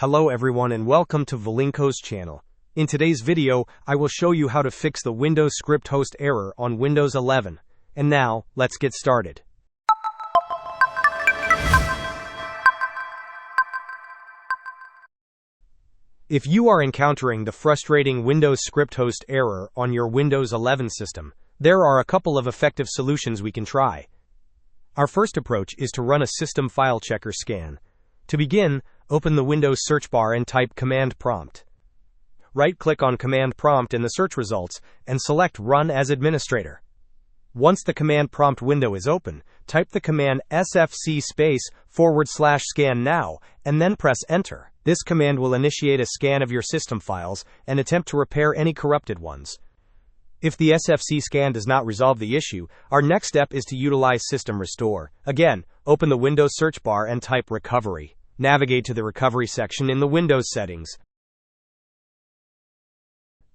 Hello everyone and welcome to Valinko's channel. In today's video, I will show you how to fix the Windows script host error on Windows 11. And now, let's get started. If you are encountering the frustrating Windows script host error on your Windows 11 system, there are a couple of effective solutions we can try. Our first approach is to run a system file checker scan. To begin, open the Windows search bar and type Command Prompt. Right-click on Command Prompt in the search results and select Run as Administrator. Once the Command Prompt window is open, type the command sfc/scan now and then press Enter. This command will initiate a scan of your system files and attempt to repair any corrupted ones. If the SFC scan does not resolve the issue, our next step is to utilize System Restore. Again, open the Windows search bar and type Recovery. Navigate to the Recovery section in the Windows settings.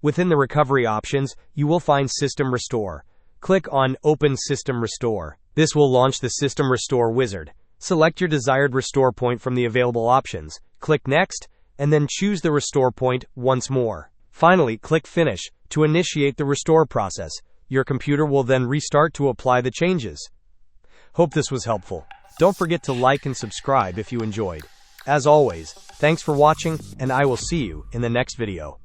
Within the Recovery options, you will find System Restore. Click on Open System Restore. This will launch the System Restore wizard. Select your desired restore point from the available options. Click Next, and then choose the restore point once more. Finally, click Finish to initiate the restore process. Your computer will then restart to apply the changes. Hope this was helpful. Don't forget to like and subscribe if you enjoyed. As always, thanks for watching, and I will see you in the next video.